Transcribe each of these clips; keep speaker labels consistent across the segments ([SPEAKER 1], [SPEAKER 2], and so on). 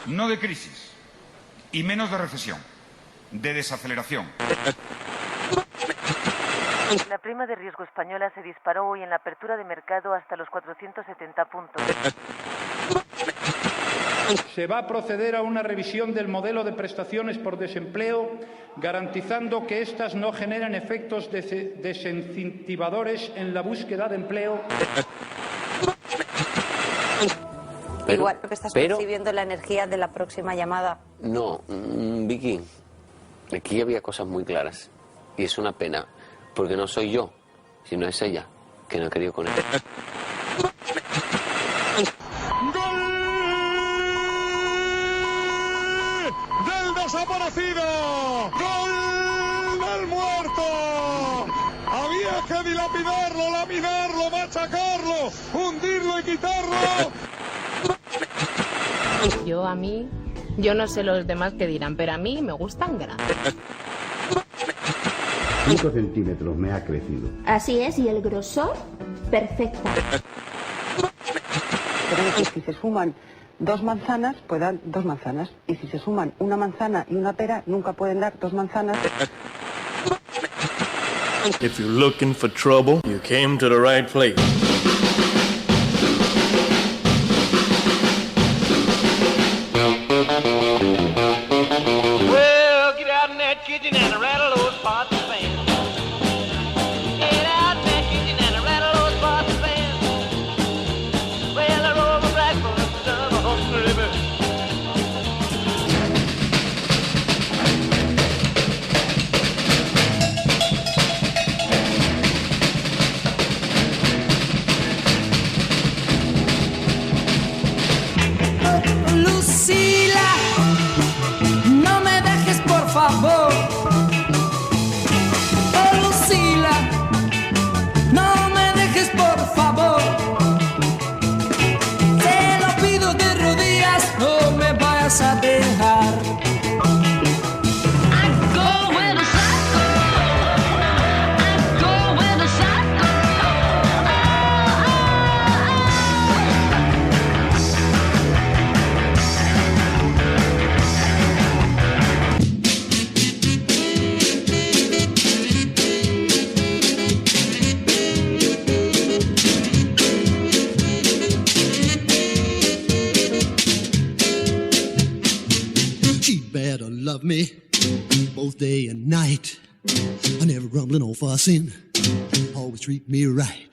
[SPEAKER 1] No de crisis, y menos de recesión, de desaceleración.
[SPEAKER 2] La prima de riesgo española se disparó hoy en la apertura de mercado hasta los 470 puntos.
[SPEAKER 3] Se va a proceder a una revisión del modelo de prestaciones por desempleo, garantizando que éstas no generen efectos desincentivadores en la búsqueda de empleo.
[SPEAKER 4] Igual que estás percibiendo la energía de la próxima llamada.
[SPEAKER 5] No, Vicky, aquí había cosas muy claras. Y es una pena, porque no soy yo, sino es ella, que no ha querido con él.
[SPEAKER 6] ¡Del desaparecido! ¡Gol del muerto! Había que dilapidarlo, laminarlo, machacarlo, hundirlo y quitarlo.
[SPEAKER 7] Yo no sé los demás qué dirán, pero a mí me gustan grandes.
[SPEAKER 8] 5 centímetros me ha crecido.
[SPEAKER 9] Así es, y el grosor, perfecta.
[SPEAKER 10] Pero que si se suman 2 manzanas, pues dan 2 manzanas. Y si se suman una manzana y una pera, nunca pueden dar 2 manzanas.
[SPEAKER 11] If you're looking for trouble, you came to the right place.
[SPEAKER 12] Well, get out in that kitchen and rattle those pots and pans. Get out in that kitchen and rattle those pots and pans. Well, I roll my breakfast of a hungry bird.
[SPEAKER 13] Lucila, no me dejes por favor. Oh, Lucila, no me dejes por favor. Te lo pido de rodillas, no me vayas a dejar.
[SPEAKER 14] Love me both day and night. I never rumbling or fussing, always treat me right.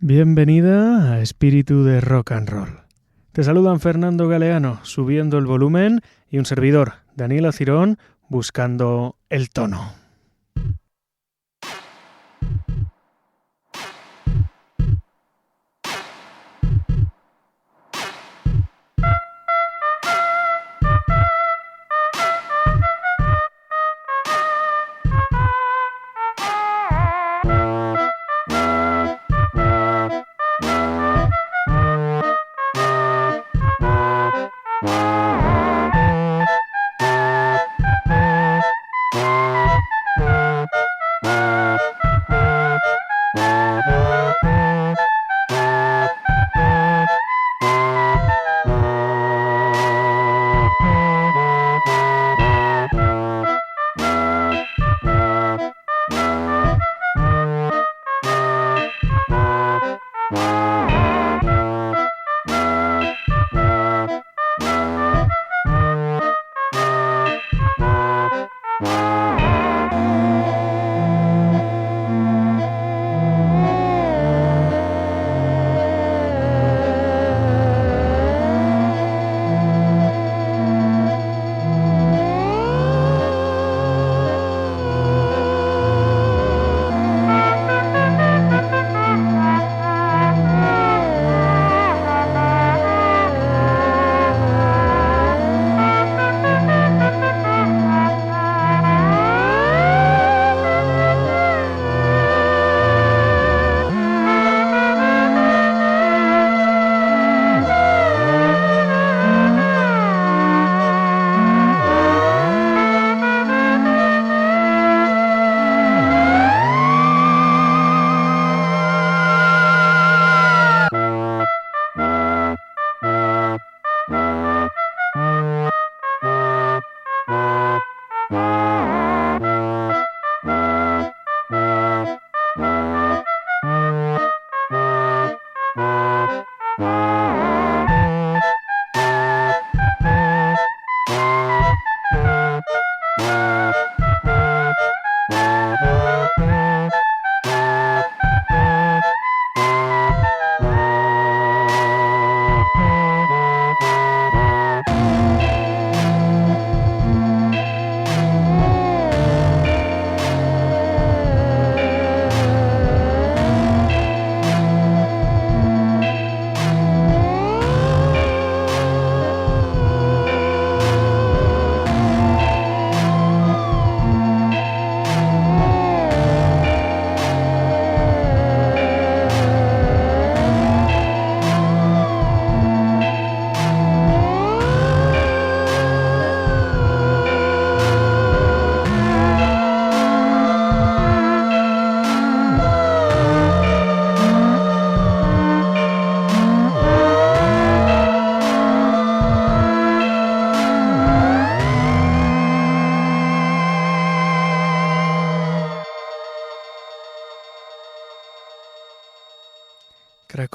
[SPEAKER 15] Bienvenida a Espíritu de Rock and Roll. Te saludan Fernando Galeano, subiendo el volumen, y un servidor, Daniela Cirón, buscando el tono.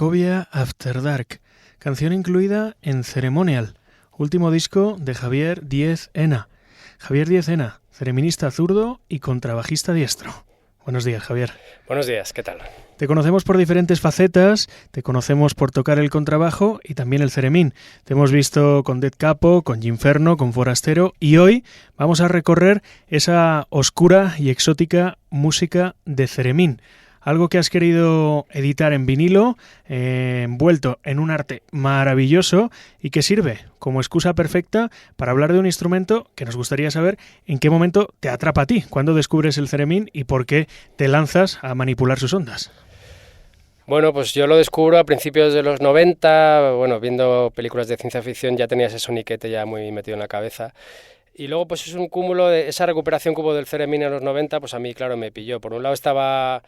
[SPEAKER 15] Cracovia After Dark, canción incluida en Ceremonial, último disco de Javier Díez Ena. Javier Díez Ena, cereminista zurdo y contrabajista diestro. Buenos días, Javier.
[SPEAKER 16] Buenos días, ¿qué tal?
[SPEAKER 15] Te conocemos por diferentes facetas, te conocemos por tocar el contrabajo y también el ceremín. Te hemos visto con Dead Capo, con Ginferno, con Forastero y hoy vamos a recorrer esa oscura y exótica música de ceremín. Algo que has querido editar en vinilo, envuelto en un arte maravilloso y que sirve como excusa perfecta para hablar de un instrumento que nos gustaría saber en qué momento te atrapa a ti, cuándo descubres el ceremín y por qué te lanzas a manipular sus ondas.
[SPEAKER 16] Bueno, pues yo lo descubro a principios de los 90, bueno, viendo películas de ciencia ficción ya tenía ese soniquete ya muy metido en la cabeza. Y luego pues es un cúmulo de esa recuperación que hubo del ceremín en los 90, pues a mí claro me pilló. Por un lado estaba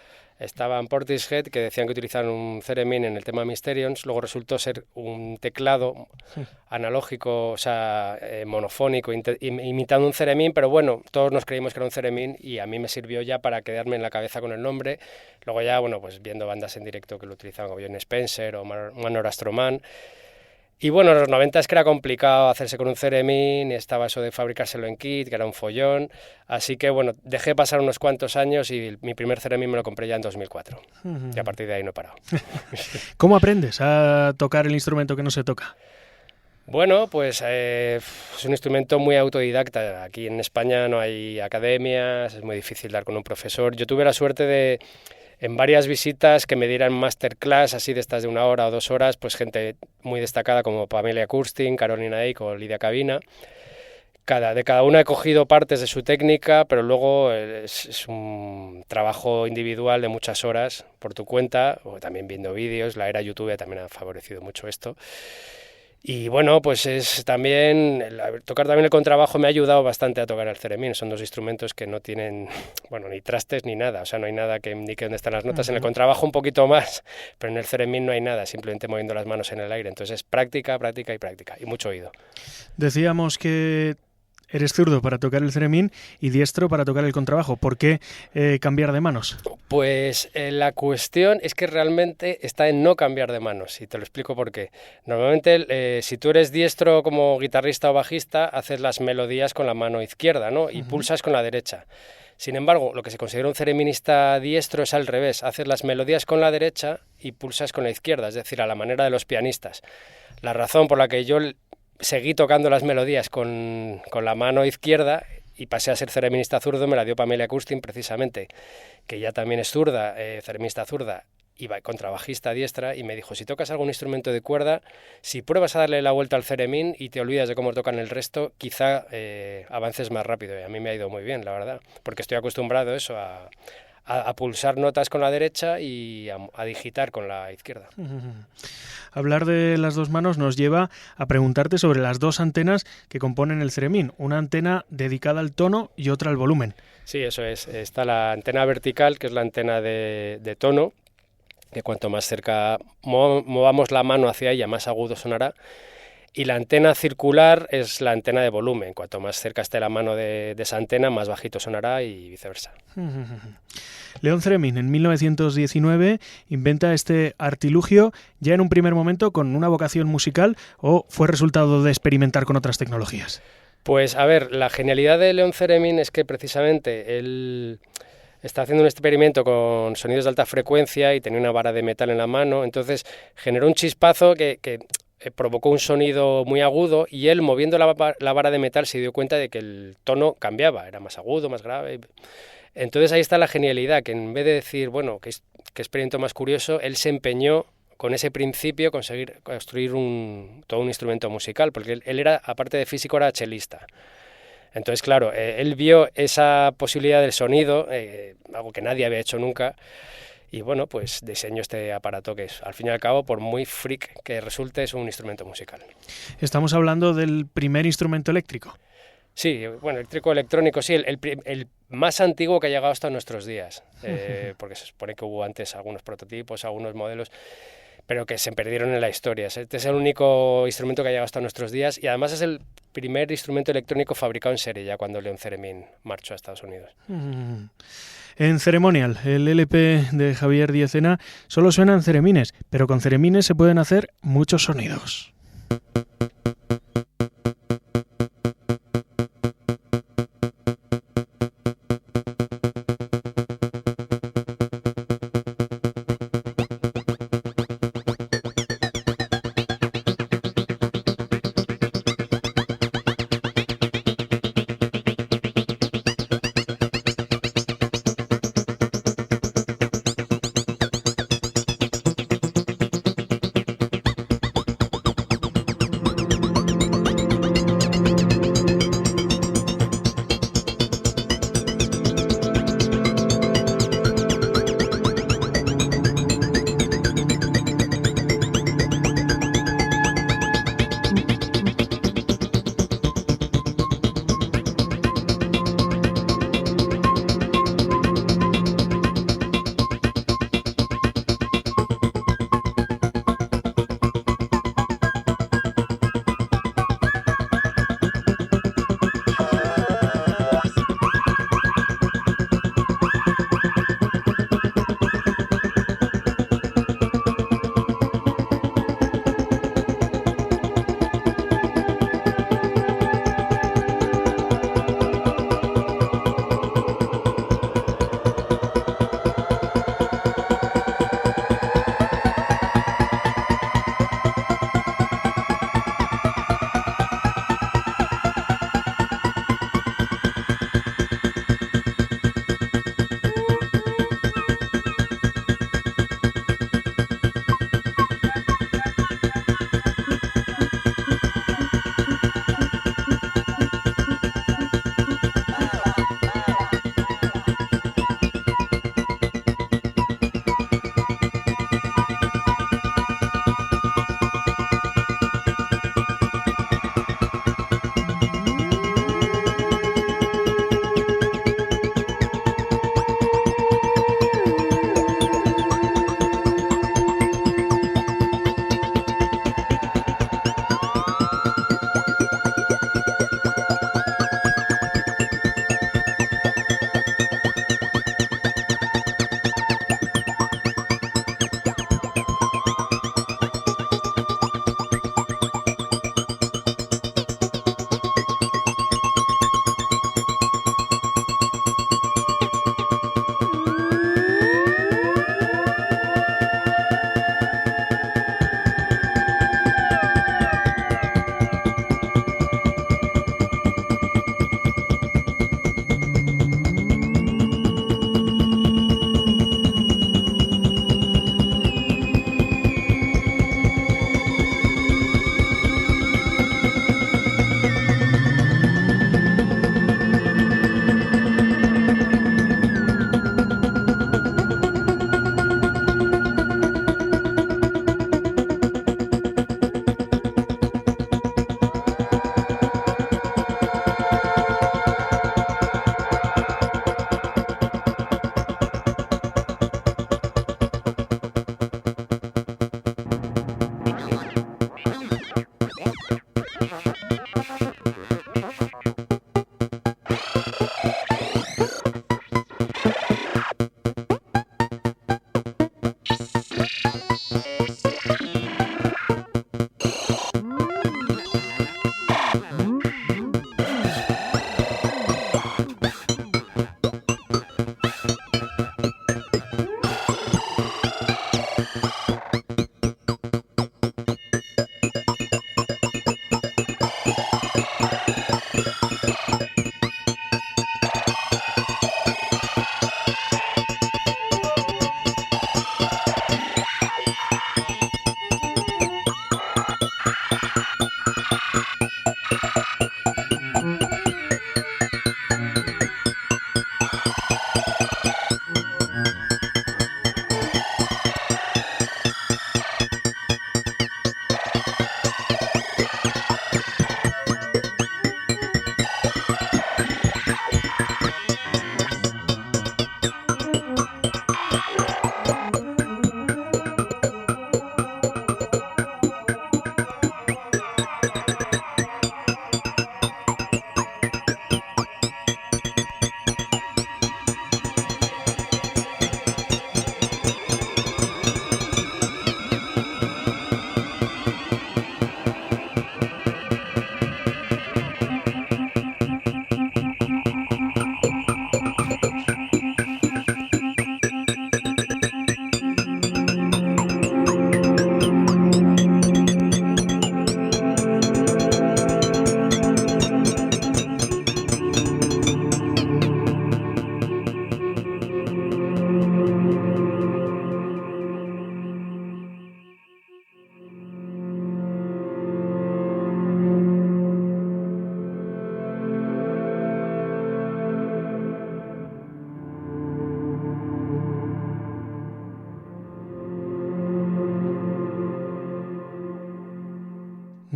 [SPEAKER 16] en Portishead, que decían que utilizaban un ceremín en el tema Mysterions, luego resultó ser un teclado analógico, o sea, monofónico, imitando un ceremín, pero bueno, todos nos creímos que era un ceremín y a mí me sirvió ya para quedarme en la cabeza con el nombre. Luego ya, bueno, pues viendo bandas en directo que lo utilizaban, como John Spencer o Manor Astroman. Y bueno, en los 90 es que era complicado hacerse con un ceremín, estaba eso de fabricárselo en kit, que era un follón, así que bueno, dejé pasar unos cuantos años y mi primer ceremín me lo compré ya en 2004, y a partir de ahí no he parado.
[SPEAKER 15] ¿Cómo aprendes a tocar el instrumento que no se toca?
[SPEAKER 16] Bueno, pues es un instrumento muy autodidacta, aquí en España no hay academias, es muy difícil dar con un profesor. Yo tuve la suerte de en varias visitas que me dieran masterclass así de estas de 1 hora o 2 horas, pues gente muy destacada como Pamela Kurstin, Carolina Eik o Lidia Cabina. De cada una he cogido partes de su técnica, pero luego es un trabajo individual de muchas horas por tu cuenta, o también viendo vídeos. La era YouTube también ha favorecido mucho esto. Y bueno, pues es también, tocar también el contrabajo me ha ayudado bastante a tocar el ceremín. Son 2 instrumentos que no tienen, bueno, ni trastes ni nada, o sea, no hay nada que indique dónde están las notas. En el contrabajo un poquito más, pero en el ceremín no hay nada, simplemente moviendo las manos en el aire. Entonces es práctica, práctica y práctica, y mucho oído.
[SPEAKER 15] Decíamos que eres zurdo para tocar el ceremín y diestro para tocar el contrabajo. ¿Por qué cambiar de manos?
[SPEAKER 16] Pues la cuestión es que realmente está en no cambiar de manos, y te lo explico por qué. Normalmente, si tú eres diestro como guitarrista o bajista, haces las melodías con la mano izquierda, ¿no? Y pulsas con la derecha. Sin embargo, lo que se considera un cereminista diestro es al revés, haces las melodías con la derecha y pulsas con la izquierda, es decir, a la manera de los pianistas. La razón por la que yo seguí tocando las melodías con la mano izquierda y pasé a ser cereminista zurdo me la dio Pamela Kurstin precisamente, que ya también es zurda, cereminista zurda y contrabajista diestra, y me dijo, si tocas algún instrumento de cuerda, si pruebas a darle la vuelta al ceremín y te olvidas de cómo tocan el resto, quizá avances más rápido. Y a mí me ha ido muy bien, la verdad, porque estoy acostumbrado eso a pulsar notas con la derecha y a digitar con la izquierda.
[SPEAKER 15] Hablar de las 2 manos nos lleva a preguntarte sobre las 2 antenas que componen el ceremín, una antena dedicada al tono y otra al volumen.
[SPEAKER 16] Sí, eso es. Está la antena vertical, que es la antena de tono, que cuanto más cerca movamos la mano hacia ella, más agudo sonará. Y la antena circular es la antena de volumen. Cuanto más cerca esté la mano de esa antena, más bajito sonará y viceversa.
[SPEAKER 15] León Theremin, en 1919, inventa este artilugio ya en un primer momento con una vocación musical, ¿o fue resultado de experimentar con otras tecnologías?
[SPEAKER 16] Pues a ver, la genialidad de León Theremin es que precisamente él está haciendo un experimento con sonidos de alta frecuencia y tenía una vara de metal en la mano, entonces generó un chispazo que provocó un sonido muy agudo, y él, moviendo la vara de metal, se dio cuenta de que el tono cambiaba, era más agudo, más grave. Entonces ahí está la genialidad, que en vez de decir, bueno, qué experimento más curioso, él se empeñó con ese principio conseguir construir todo un instrumento musical, porque él era, aparte de físico, era chelista. Entonces, claro, él vio esa posibilidad del sonido, algo que nadie había hecho nunca, y bueno, pues diseño este aparato que es, al fin y al cabo, por muy freak que resulte, es un instrumento musical.
[SPEAKER 15] Estamos hablando del primer instrumento eléctrico.
[SPEAKER 16] Sí, bueno, eléctrico electrónico, sí, el más antiguo que ha llegado hasta nuestros días, porque se supone que hubo antes algunos prototipos, algunos modelos, pero que se perdieron en la historia. Este es el único instrumento que ha llegado hasta nuestros días, y además es primer instrumento electrónico fabricado en serie, ya cuando Leon Theremin marchó a Estados Unidos.
[SPEAKER 15] En Ceremonial, el LP de Javier Diezena, solo suenan ceremines, pero con ceremines se pueden hacer muchos sonidos.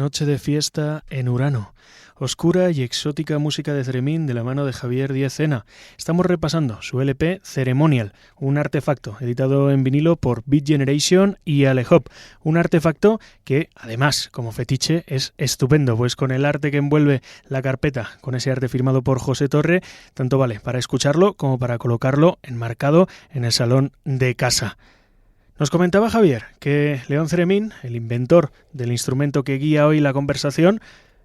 [SPEAKER 15] Noche de fiesta en Urano. Oscura y exótica música de Ceremín de la mano de Javier Díez-Sena. Estamos repasando su LP Ceremonial, un artefacto editado en vinilo por Beat Generation y Alehop. Un artefacto que, además, como fetiche, es estupendo, pues con el arte que envuelve la carpeta, con ese arte firmado por José Torre, tanto vale para escucharlo como para colocarlo enmarcado en el salón de casa. Nos comentaba Javier que León Ceremín, el inventor del instrumento que guía hoy la conversación,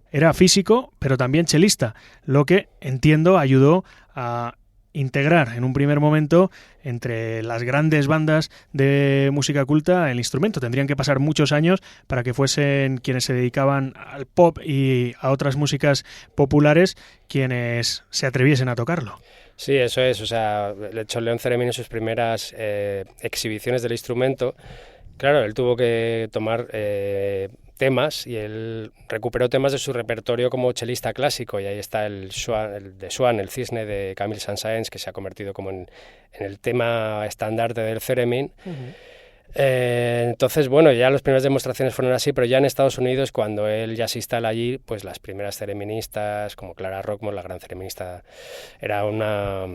[SPEAKER 15] era físico, pero también chelista, lo que, entiendo, ayudó a integrar en un primer momento entre las grandes bandas de música culta el instrumento. Tendrían que pasar muchos años para que fuesen quienes se dedicaban al pop y a otras músicas populares quienes se atreviesen a tocarlo.
[SPEAKER 16] Sí, eso es. O sea, de hecho, León Ceremín en sus primeras exhibiciones del instrumento, claro, él tuvo que tomar temas y él recuperó temas de su repertorio como chelista clásico, y ahí está el de Swan, el cisne de Camille Saint-Saëns, que se ha convertido como en el tema estandarte del Ceremín. Entonces, bueno, ya las primeras demostraciones fueron así, pero ya en Estados Unidos, cuando él ya se instala allí, pues las primeras cereministas, como Clara Rockmore, la gran cereminista, era una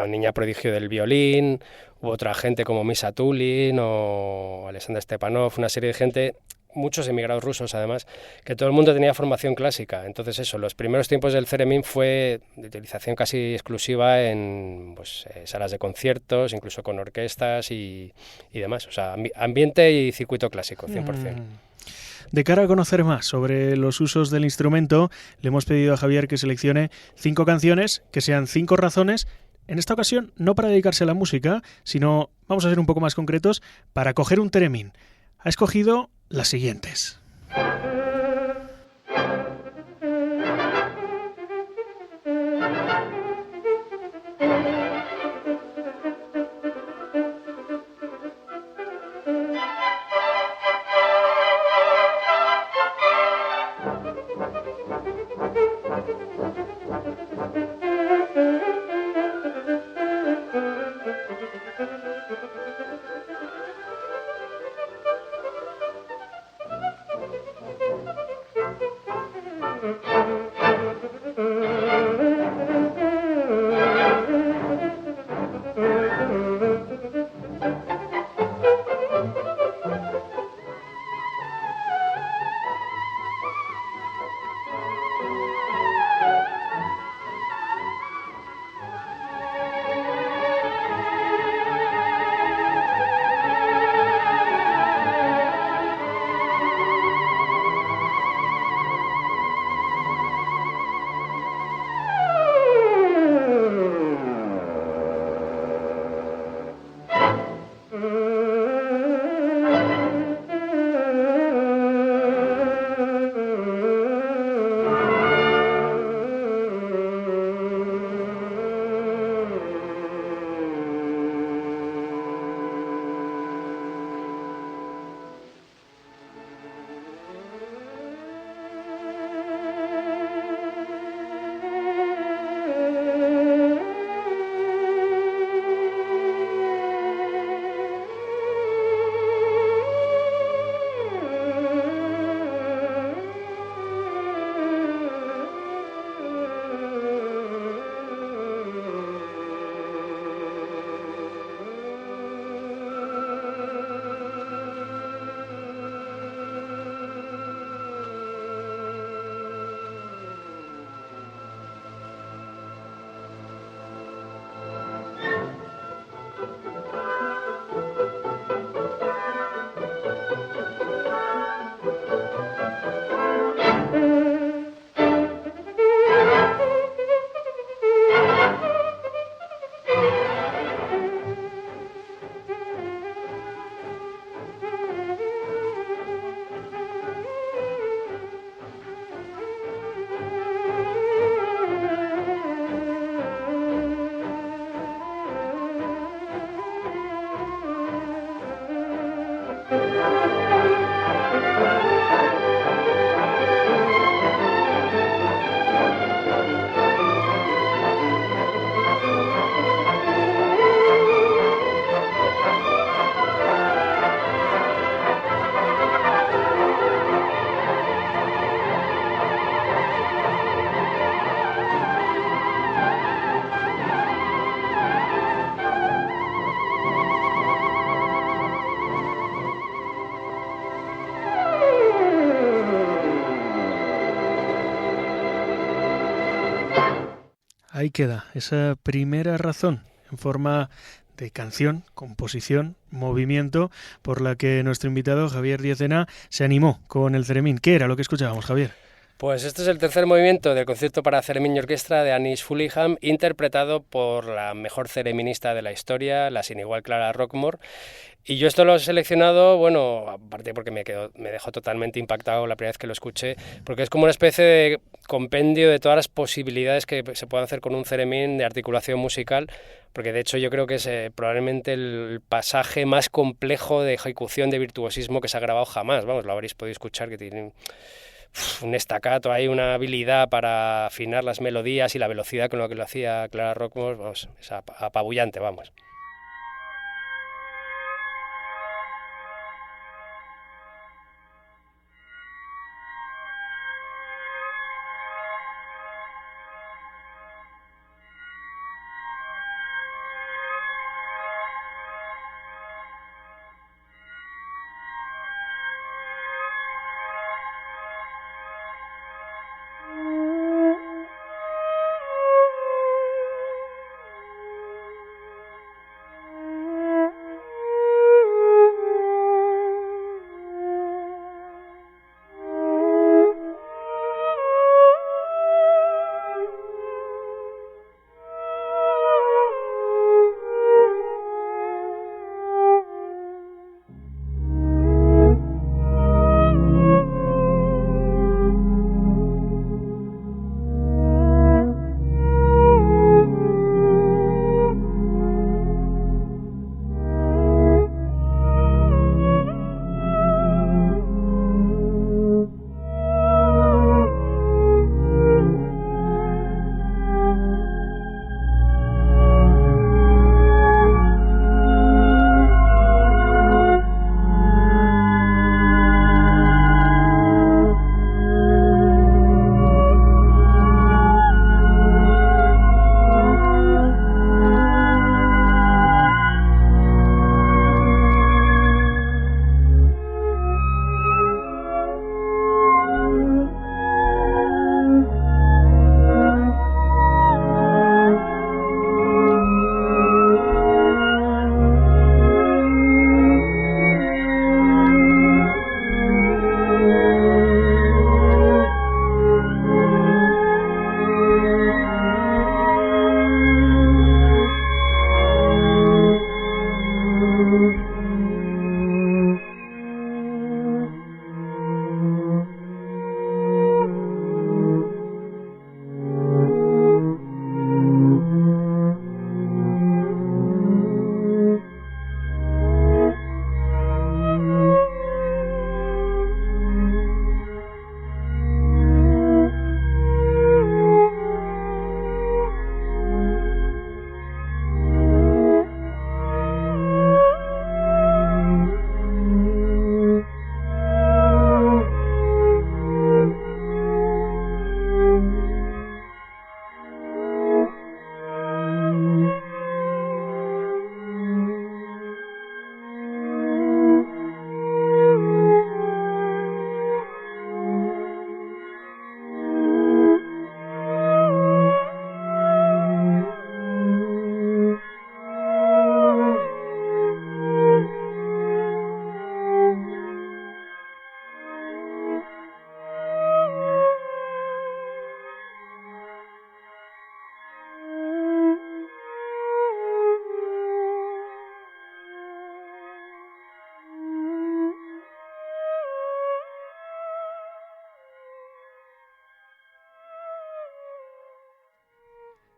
[SPEAKER 16] niña prodigio del violín. Hubo otra gente como Misha Tulin o Alexander Stepanov, una serie de gente, muchos emigrados rusos además, que todo el mundo tenía formación clásica. Entonces eso, los primeros tiempos del Ceremín fue de utilización casi exclusiva en salas de conciertos, incluso con orquestas y demás. O sea, ambiente y circuito clásico, 100%.
[SPEAKER 15] De cara a conocer más sobre los usos del instrumento, le hemos pedido a Javier que seleccione 5 canciones, que sean 5 razones, en esta ocasión no para dedicarse a la música, sino, vamos a ser un poco más concretos, para coger un Ceremín. Ha escogido las siguientes. Ahí queda esa primera razón en forma de canción, composición, movimiento, por la que nuestro invitado Javier Diez-Ena se animó con el Ceremín. ¿Qué era lo que escuchábamos, Javier?
[SPEAKER 16] Pues este es el tercer movimiento del concierto para Ceremín y orquesta de Anis Fullingham, interpretado por la mejor cereminista de la historia, la sin igual Clara Rockmore. Y yo esto lo he seleccionado, bueno, aparte porque me dejó totalmente impactado la primera vez que lo escuché, porque es como una especie de compendio de todas las posibilidades que se pueden hacer con un ceremín de articulación musical, porque de hecho yo creo que es probablemente el pasaje más complejo de ejecución, de virtuosismo que se ha grabado jamás. Vamos, lo habréis podido escuchar, que tiene un staccato, hay una habilidad para afinar las melodías y la velocidad con la que lo hacía Clara Rockmore, vamos, es apabullante, vamos.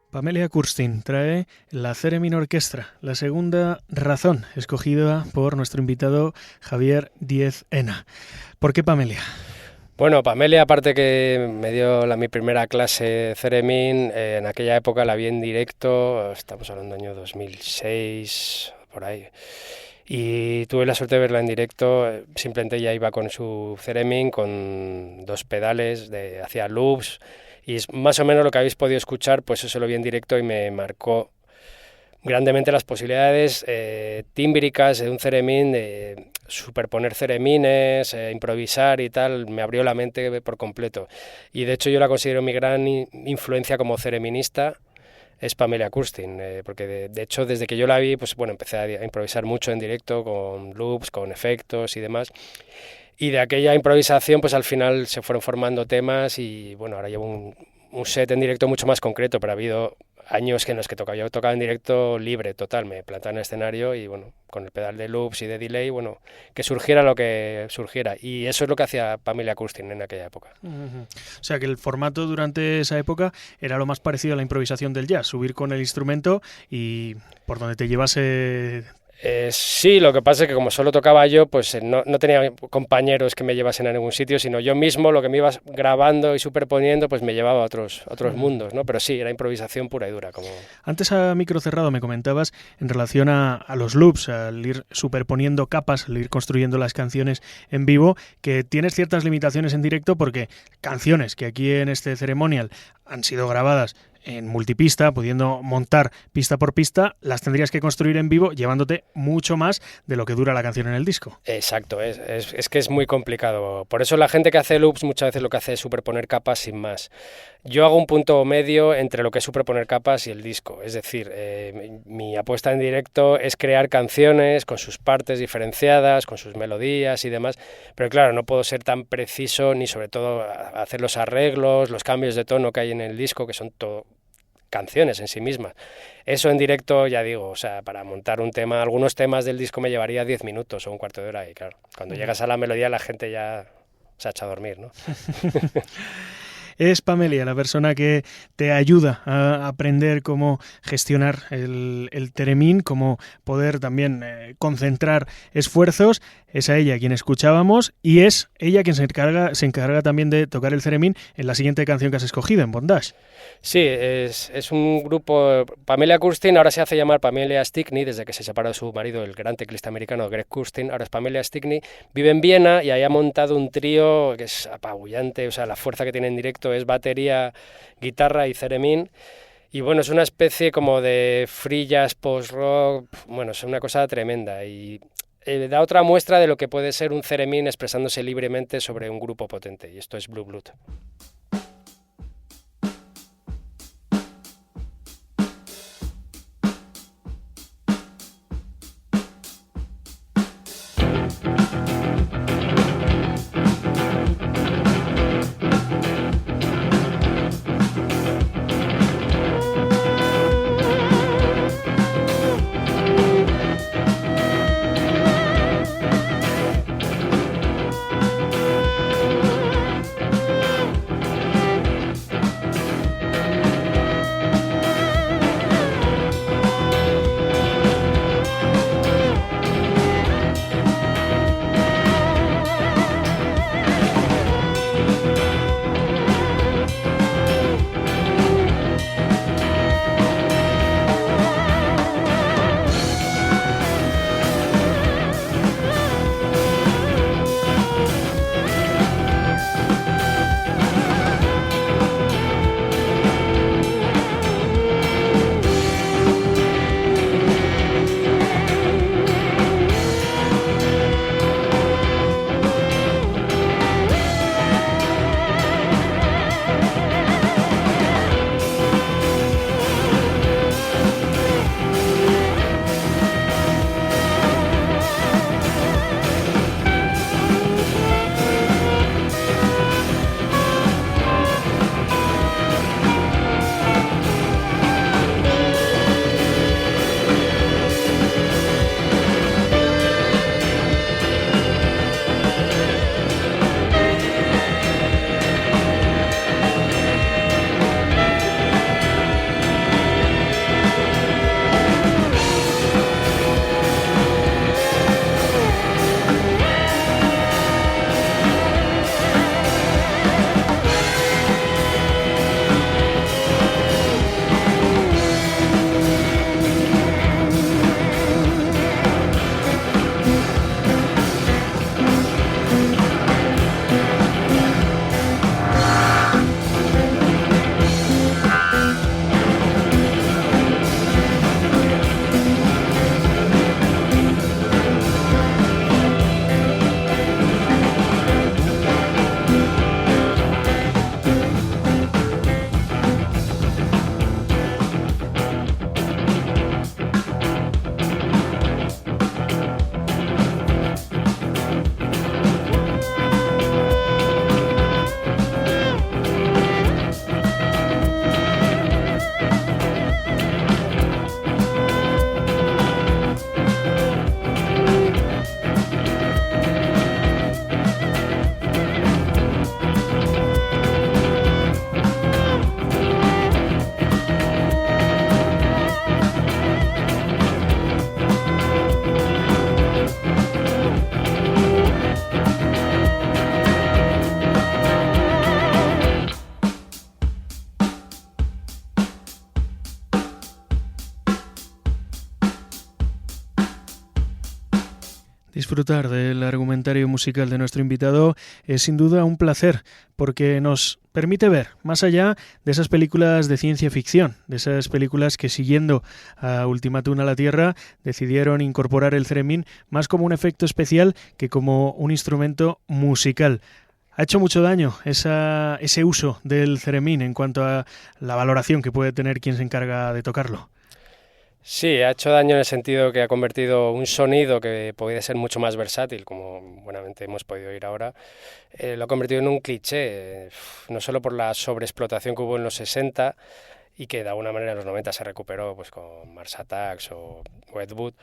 [SPEAKER 15] Pamelia Kurstin trae la Theremin Orchestra, la segunda razón escogida por nuestro invitado Javier Diez-Ena. ¿Por qué Pamelia?
[SPEAKER 16] Bueno, Pamelia, aparte que me dio mi primera clase Theremin, en aquella época la vi en directo, estamos hablando del año 2006, por ahí, y tuve la suerte de verla en directo. Simplemente ella iba con su Theremin, con 2 pedales, hacía loops, y es más o menos lo que habéis podido escuchar, pues eso lo vi en directo y me marcó grandemente las posibilidades tímbricas de un Theremin, de superponer ceremines, improvisar y tal. Me abrió la mente por completo. Y de hecho yo la considero mi gran influencia como cereminista, es Pamela Kurstin, porque de hecho desde que yo la vi, pues bueno, empecé a improvisar mucho en directo con loops, con efectos y demás. Y de aquella improvisación, pues al final se fueron formando temas y bueno, ahora llevo un set en directo mucho más concreto, pero ha habido años en los que yo tocaba en directo libre, total, me plantaba en el escenario y bueno, con el pedal de loops y de delay, bueno, que surgiera lo que surgiera. Y eso es lo que hacía Pamela Kurstin en aquella época.
[SPEAKER 15] O sea que el formato durante esa época era lo más parecido a la improvisación del jazz, subir con el instrumento y por donde te llevase...
[SPEAKER 16] Sí, lo que pasa es que como solo tocaba yo, pues no tenía compañeros que me llevasen a ningún sitio, sino yo mismo lo que me iba grabando y superponiendo, pues me llevaba a otros mundos, ¿no? Pero sí, era improvisación pura y dura.
[SPEAKER 15] Antes a micro cerrado me comentabas en relación a los loops, al ir superponiendo capas, al ir construyendo las canciones en vivo, que tienes ciertas limitaciones en directo porque canciones que aquí en este ceremonial han sido grabadas en multipista, pudiendo montar pista por pista, las tendrías que construir en vivo llevándote mucho más de lo que dura la canción en el disco.
[SPEAKER 16] Exacto, es que es muy complicado. Por eso la gente que hace loops muchas veces lo que hace es superponer capas sin más. Yo hago un punto medio entre lo que es superponer capas y el disco. Es decir, mi apuesta en directo es crear canciones con sus partes diferenciadas, con sus melodías y demás. Pero claro, no puedo ser tan preciso ni sobre todo hacer los arreglos, los cambios de tono que hay en el disco, que son todo canciones en sí mismas. Eso en directo, ya digo, o sea, para montar un tema, algunos temas del disco me llevaría 10 minutos o un cuarto de hora y claro, cuando llegas a la melodía la gente ya se ha echado a dormir, ¿no?
[SPEAKER 15] Es Pamela, la persona que te ayuda a aprender cómo gestionar el theremin, cómo poder también concentrar esfuerzos. Es a ella quien escuchábamos y es ella quien se encarga también de tocar el theremin en la siguiente canción que has escogido, en Bondage.
[SPEAKER 16] Sí, es un grupo... Pamela Kurstin ahora se hace llamar Pamela Stickney, desde que se separó de su marido, el gran teclista americano Greg Kurstin. Ahora es Pamela Stickney, vive en Viena y ahí ha montado un trío que es apabullante, o sea, la fuerza que tiene en directo es batería, guitarra y theremin. Y bueno, es una especie como de free jazz post-rock, bueno, es una cosa tremenda y da otra muestra de lo que puede ser un theremin expresándose libremente sobre un grupo potente, y esto es Blue Blood.
[SPEAKER 15] Disfrutar del argumentario musical de nuestro invitado es sin duda un placer, porque nos permite ver más allá de esas películas de ciencia ficción, de esas películas que, siguiendo a Ultimátum a la Tierra, decidieron incorporar el theremin más como un efecto especial que como un instrumento musical. ¿Ha hecho mucho daño ese uso del theremin en cuanto a la valoración que puede tener quien se encarga de tocarlo?
[SPEAKER 16] Sí, ha hecho daño en el sentido que ha convertido un sonido que puede ser mucho más versátil, como buenamente hemos podido oír ahora, lo ha convertido en un cliché, no solo por la sobreexplotación que hubo en los 60 y que de alguna manera en los 90 se recuperó pues con Mars Attacks o Ed Wood,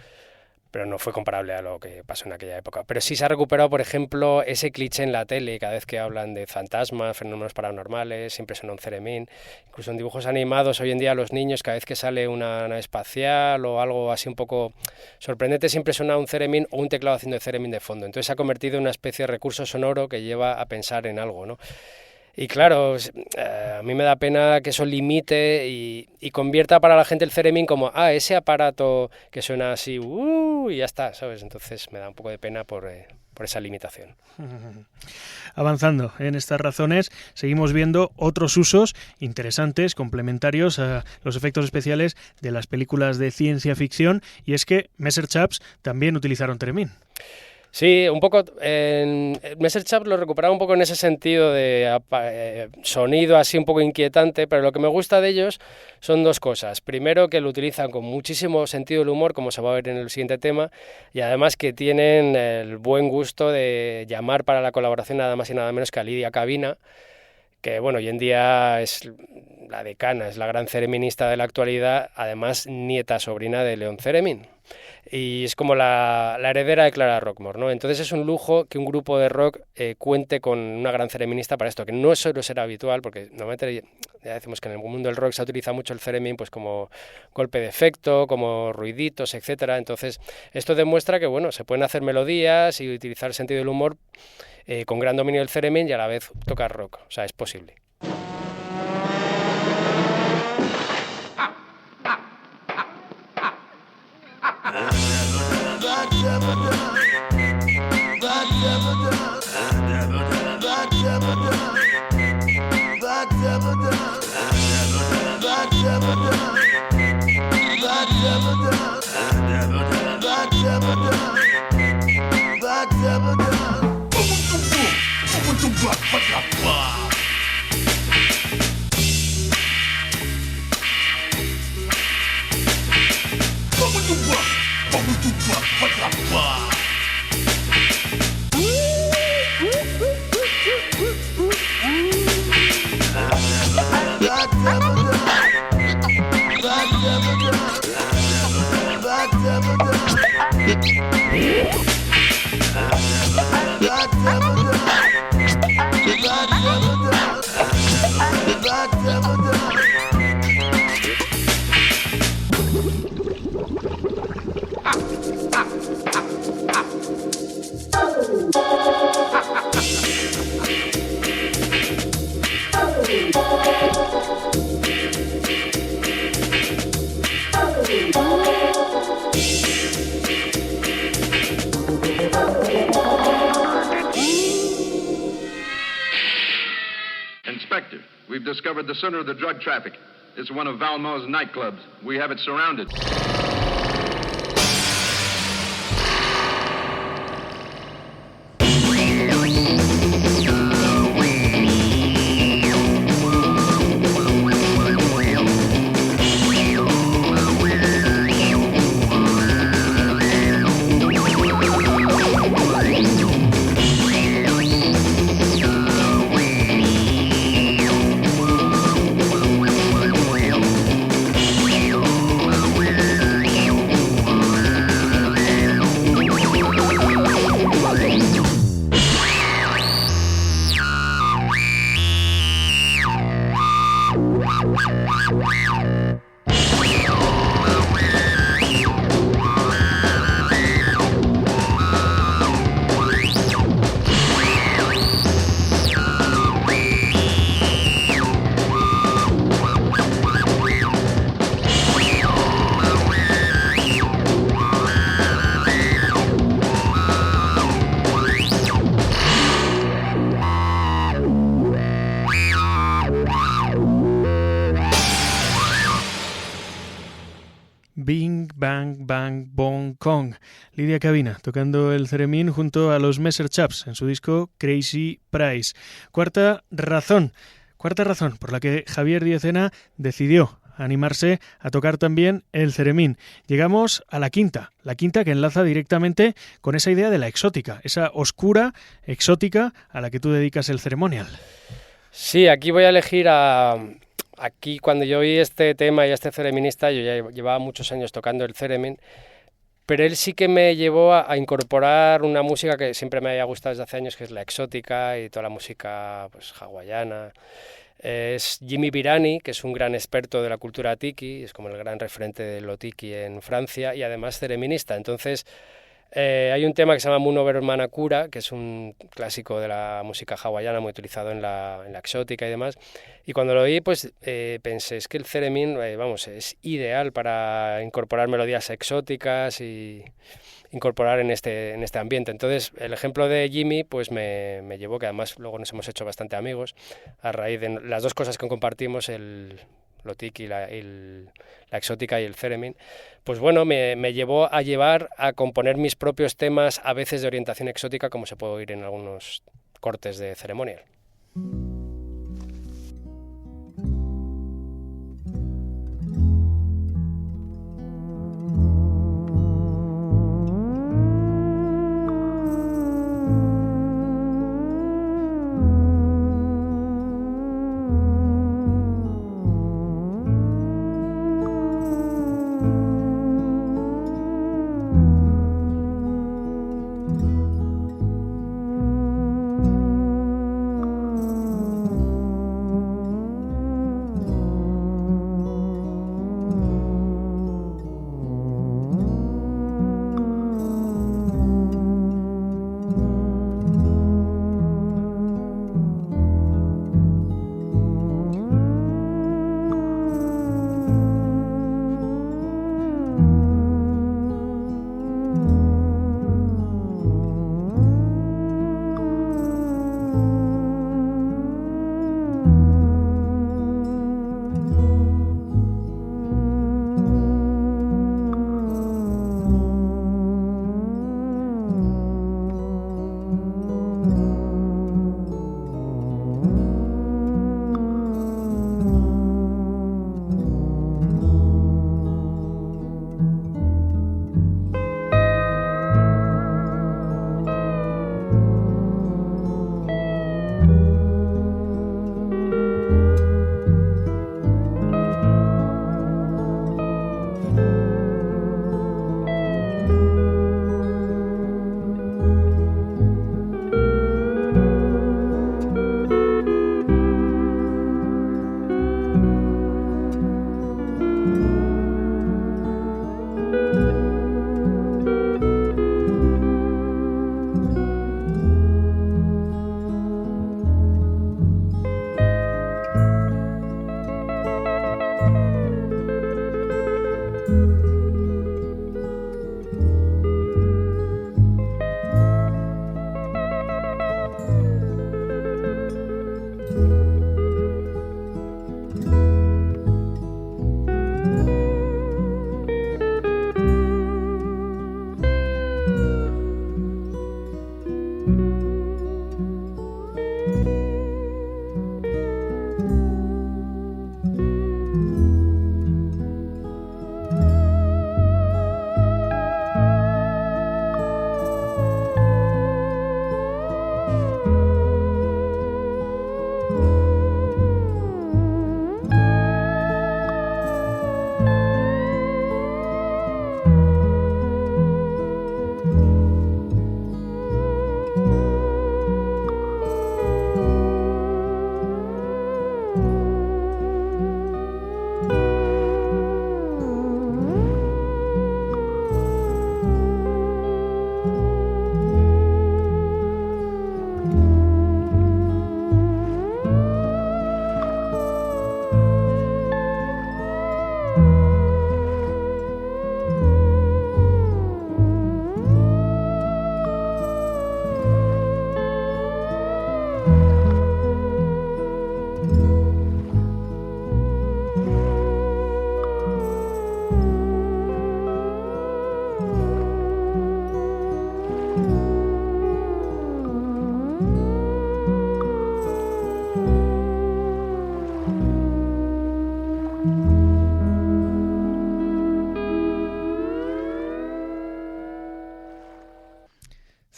[SPEAKER 16] pero no fue comparable a lo que pasó en aquella época. Pero sí se ha recuperado, por ejemplo, ese cliché en la tele, cada vez que hablan de fantasmas, fenómenos paranormales, siempre suena un theremin. Incluso en dibujos animados, hoy en día los niños, cada vez que sale una nave espacial o algo así un poco sorprendente, siempre suena un theremin o un teclado haciendo el theremin de fondo. Entonces se ha convertido en una especie de recurso sonoro que lleva a pensar en algo, ¿no? Y claro, a mí me da pena que eso limite y convierta para la gente el theremin como, ese aparato que suena así, y ya está, ¿sabes? Entonces me da un poco de pena por esa limitación.
[SPEAKER 15] Avanzando en estas razones, seguimos viendo otros usos interesantes, complementarios a los efectos especiales de las películas de ciencia ficción, y es que Messerschapps también utilizaron theremin.
[SPEAKER 16] Sí, un poco, Messerschapps lo recuperaba un poco en ese sentido de sonido así un poco inquietante, pero lo que me gusta de ellos son dos cosas. Primero, que lo utilizan con muchísimo sentido del humor, como se va a ver en el siguiente tema, y además que tienen el buen gusto de llamar para la colaboración nada más y nada menos que a Lidia Cavina, que bueno, hoy en día es la decana, es la gran thereminista de la actualidad, además nieta sobrina de Leon Theremin. Y es como la heredera de Clara Rockmore, ¿no? Entonces es un lujo que un grupo de rock cuente con una gran thereminista para esto, que no suele ser habitual, porque normalmente ya decimos que en el mundo del rock se utiliza mucho el theremin pues como golpe de efecto, como ruiditos, etcétera. Entonces esto demuestra que bueno, se pueden hacer melodías y utilizar el sentido del humor con gran dominio del theremin y a la vez tocar rock, o sea, es posible.
[SPEAKER 17] Inspector, we've discovered the center of the drug traffic. It's one of Valmo's nightclubs. We have it surrounded.
[SPEAKER 15] Bing, Bang, Bang, Bong, Kong. Lidia Cabina tocando el theremin junto a los Messer Chaps en su disco Crazy Price. Cuarta razón por la que Javier Diezena decidió animarse a tocar también el theremin. Llegamos a la quinta que enlaza directamente con esa idea de la exótica, esa oscura exótica a la que tú dedicas el ceremonial.
[SPEAKER 16] Sí, aquí voy a elegir Aquí cuando yo oí este tema y a este thereminista, yo ya llevaba muchos años tocando el theremin, pero él sí que me llevó a incorporar una música que siempre me había gustado desde hace años, que es la exótica y toda la música pues hawaiana. Es Jimmy Birani, que es un gran experto de la cultura tiki, es como el gran referente de lo tiki en Francia y además thereminista. Entonces hay un tema que se llama Moon Over Manakura, que es un clásico de la música hawaiana muy utilizado en la exótica y demás. Y cuando lo oí, pues pensé, es que el theremin, es ideal para incorporar melodías exóticas y incorporar en este ambiente. Entonces, el ejemplo de Jimmy pues me llevó, que además luego nos hemos hecho bastante amigos, a raíz de las dos cosas que compartimos, lo tiki, la exótica y el theremin, pues bueno, me llevó a componer mis propios temas, a veces de orientación exótica, como se puede oír en algunos cortes de ceremonial.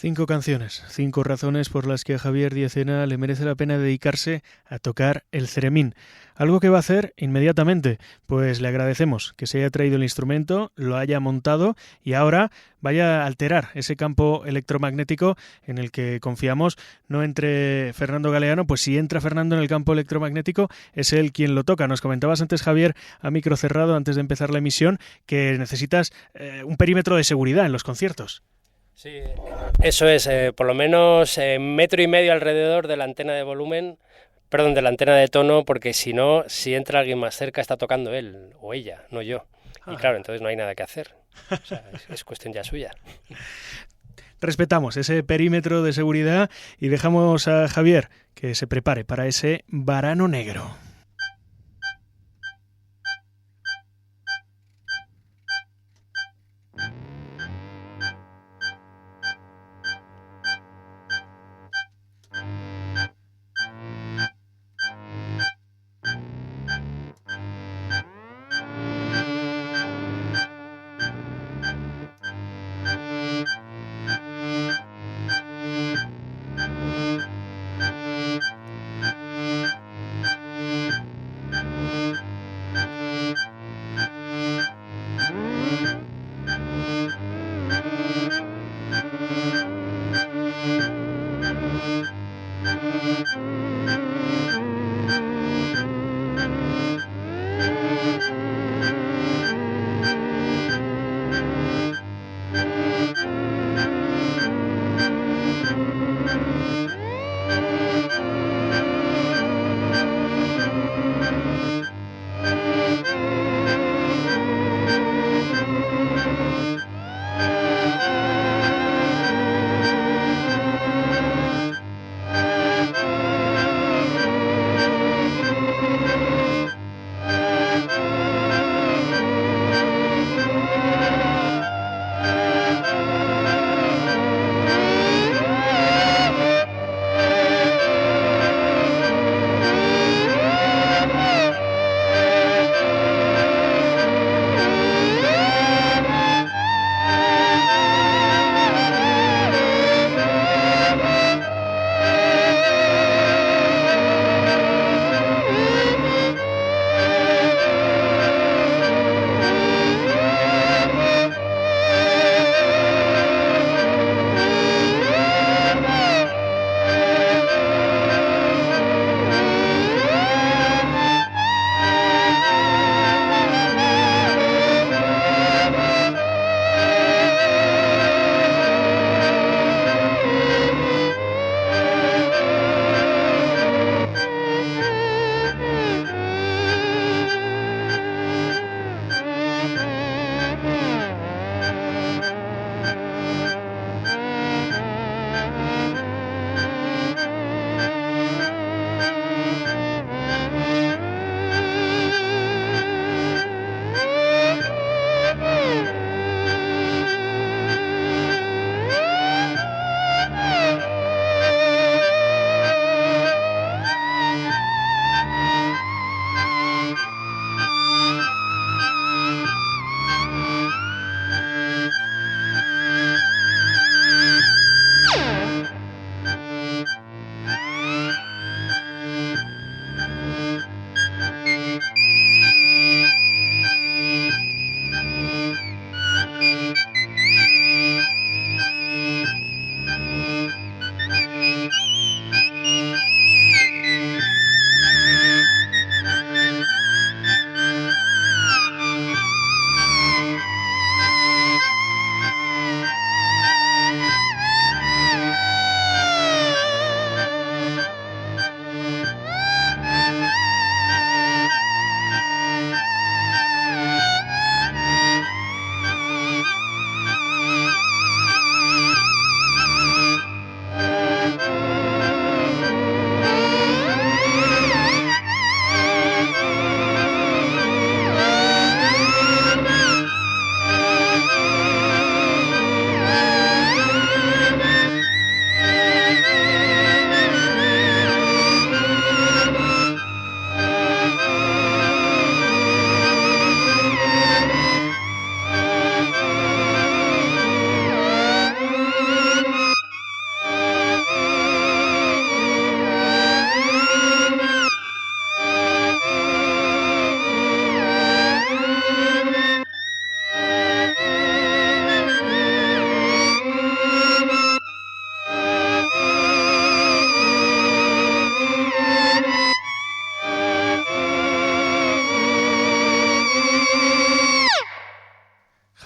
[SPEAKER 15] 5 canciones, 5 razones por las que a Javier Diezena le merece la pena dedicarse a tocar el ceremín. Algo que va a hacer inmediatamente, pues le agradecemos que se haya traído el instrumento, lo haya montado y ahora vaya a alterar ese campo electromagnético en el que confiamos no entre Fernando Galeano, pues si entra Fernando en el campo electromagnético es él quien lo toca. Nos comentabas antes, Javier, a micro cerrado, antes de empezar la emisión, que necesitas un perímetro de seguridad en los conciertos.
[SPEAKER 16] Sí, eso es, por lo menos 1,5 metros alrededor de la antena de volumen, perdón, de la antena de tono, porque si no, si entra alguien más cerca está tocando él o ella, no yo. Y claro, entonces no hay nada que hacer. O sea, es cuestión ya suya.
[SPEAKER 15] Respetamos ese perímetro de seguridad y dejamos a Javier que se prepare para ese varano negro.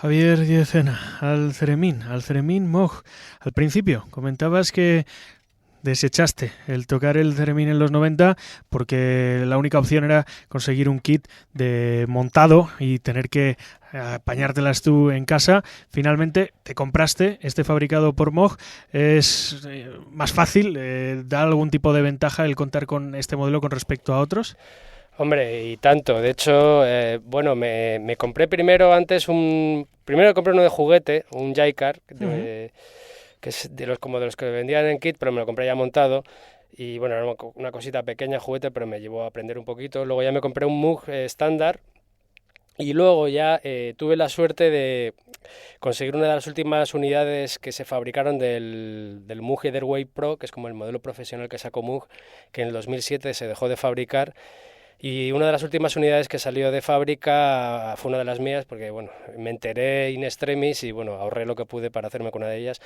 [SPEAKER 15] Javier Diezena, al Ceremín Moog. Al principio comentabas que desechaste el tocar el Ceremín en los 90 porque la única opción era conseguir un kit de montado y tener que apañártelas tú en casa. Finalmente te compraste este fabricado por Moog. ¿Es más fácil? ¿Da algún tipo de ventaja el contar con este modelo con respecto a otros?
[SPEAKER 16] Hombre, y tanto. De hecho, bueno, me compré primero compré uno de juguete, un Jaycar, que es de los que vendían en kit, pero me lo compré ya montado. Y bueno, era una cosita pequeña, juguete, pero me llevó a aprender un poquito. Luego ya me compré un Moog estándar. Y luego ya tuve la suerte de conseguir una de las últimas unidades que se fabricaron del Moog Etherwave Pro, que es como el modelo profesional que sacó Moog, que en el 2007 se dejó de fabricar. Y una de las últimas unidades que salió de fábrica fue una de las mías, porque bueno, me enteré in extremis y bueno, ahorré lo que pude para hacerme con una de ellas.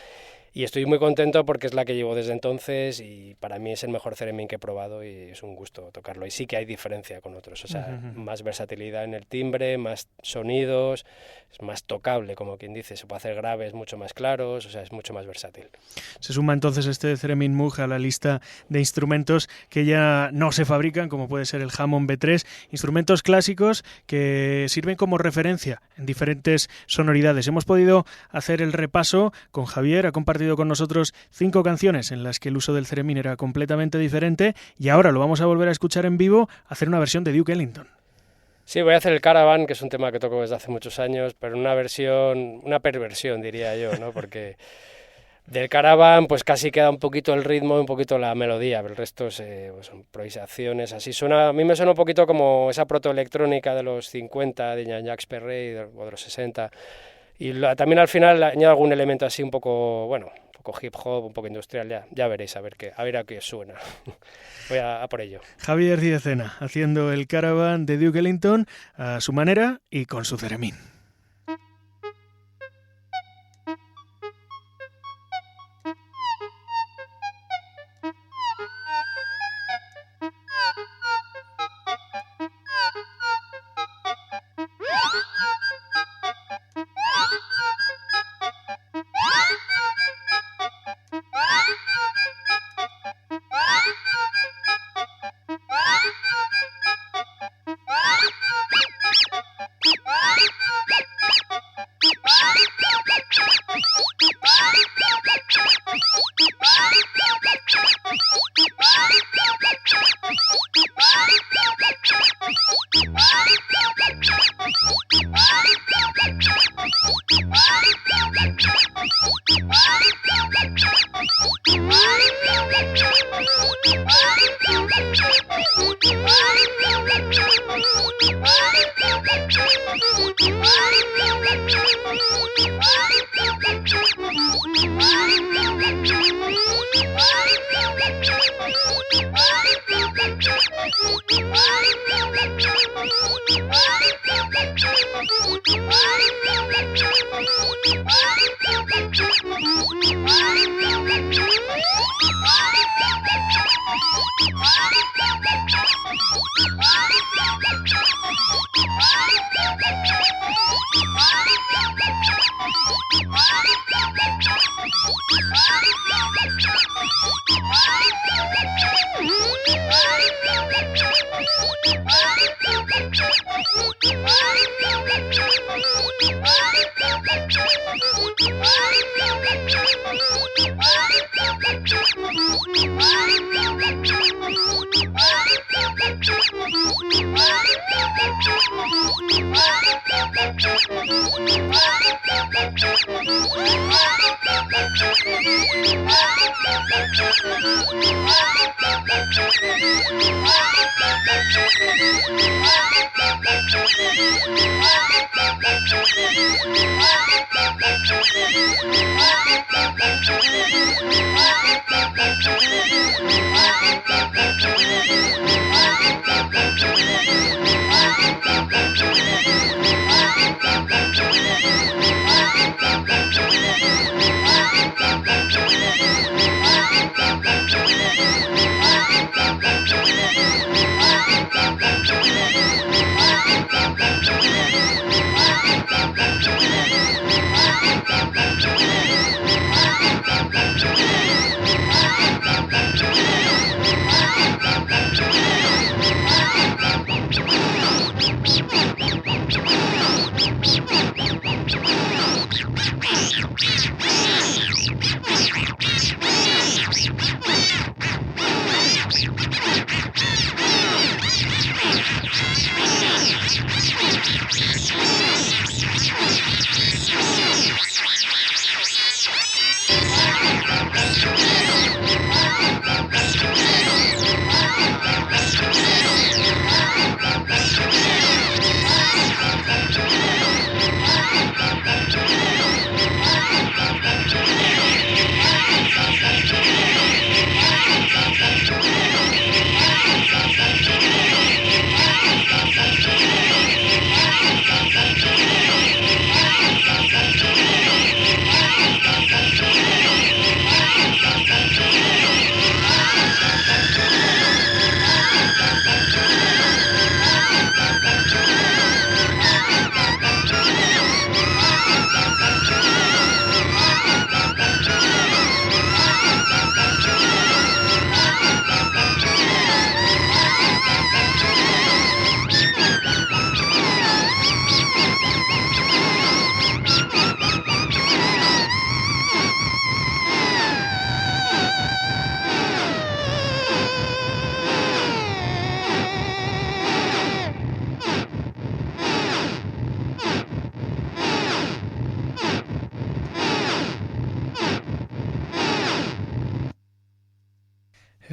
[SPEAKER 16] Y estoy muy contento porque es la que llevo desde entonces y para mí es el mejor Ceremín que he probado y es un gusto tocarlo. Y sí que hay diferencia con otros, o sea, más versatilidad en el timbre, más sonidos, es más tocable, como quien dice, se puede hacer graves mucho más claros, o sea, es mucho más versátil.
[SPEAKER 15] Se suma entonces este Ceremín Moog a la lista de instrumentos que ya no se fabrican, como puede ser el Hammond B3, instrumentos clásicos que sirven como referencia en diferentes sonoridades. Hemos podido hacer el repaso con Javier, ha compartido con nosotros 5 canciones en las que el uso del Ceremín era completamente diferente y ahora lo vamos a volver a escuchar en vivo, hacer una versión de Duke Ellington.
[SPEAKER 16] Sí, voy a hacer el Caravan, que es un tema que toco desde hace muchos años, pero una perversión diría yo, ¿no? Porque del Caravan pues casi queda un poquito el ritmo y un poquito la melodía, pero el resto pues son improvisaciones, así a mí me suena un poquito como esa protoelectrónica de los 50 de Jean-Jacques Perrey o de los 60. Y también al final añado algún elemento así un poco, bueno, un poco hip hop, un poco industrial, ya veréis a ver a qué suena. Voy a por ello.
[SPEAKER 15] Javier Diezena haciendo el Caravan de Duke Ellington a su manera y con su Ceremín.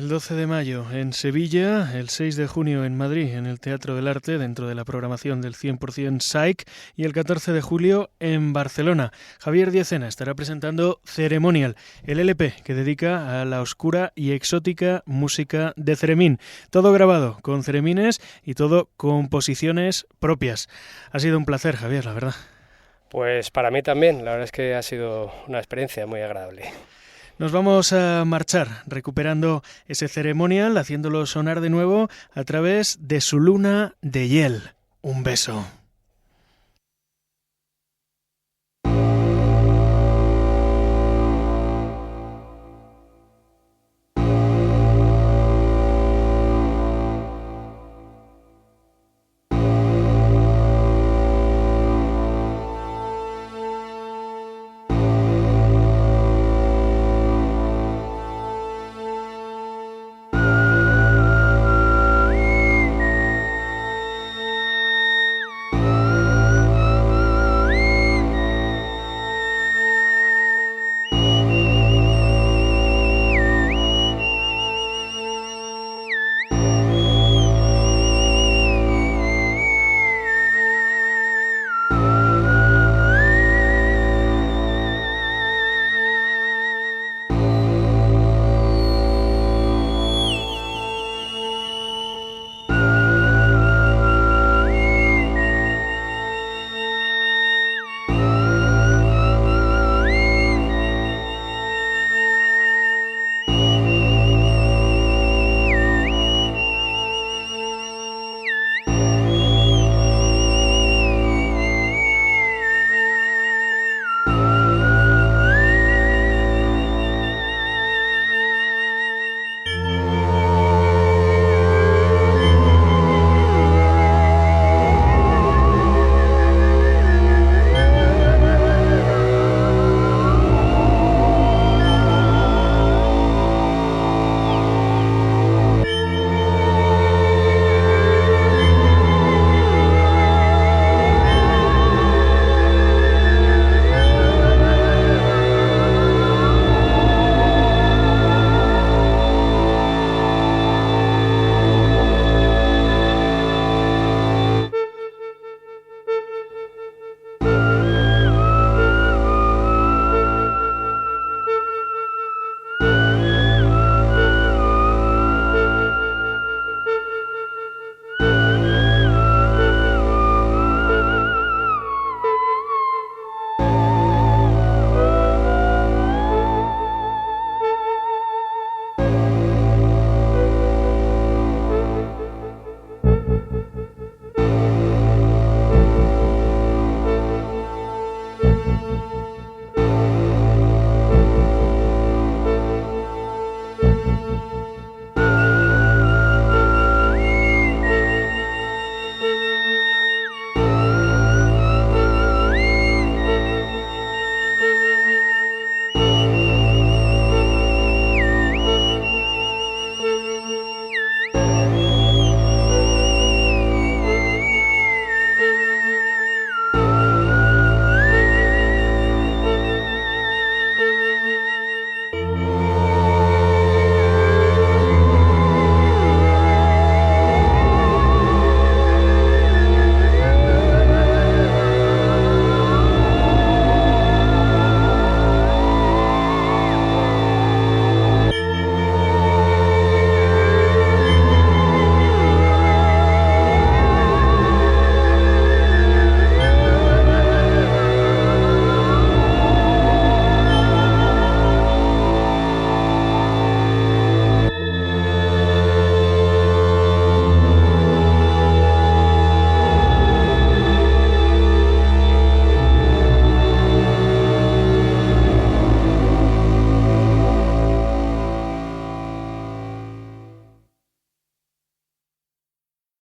[SPEAKER 15] El 12 de mayo en Sevilla, el 6 de junio en Madrid, en el Teatro del Arte, dentro de la programación del 100% Psych, y el 14 de julio en Barcelona. Javier Diezena estará presentando Ceremonial, el LP que dedica a la oscura y exótica música de Ceremín. Todo grabado con ceremines y todo composiciones propias. Ha sido un placer, Javier, la verdad.
[SPEAKER 16] Pues para mí también, la verdad es que ha sido una experiencia muy agradable.
[SPEAKER 15] Nos vamos a marchar recuperando ese Ceremonial, haciéndolo sonar de nuevo a través de Su luna de hiel. Un beso.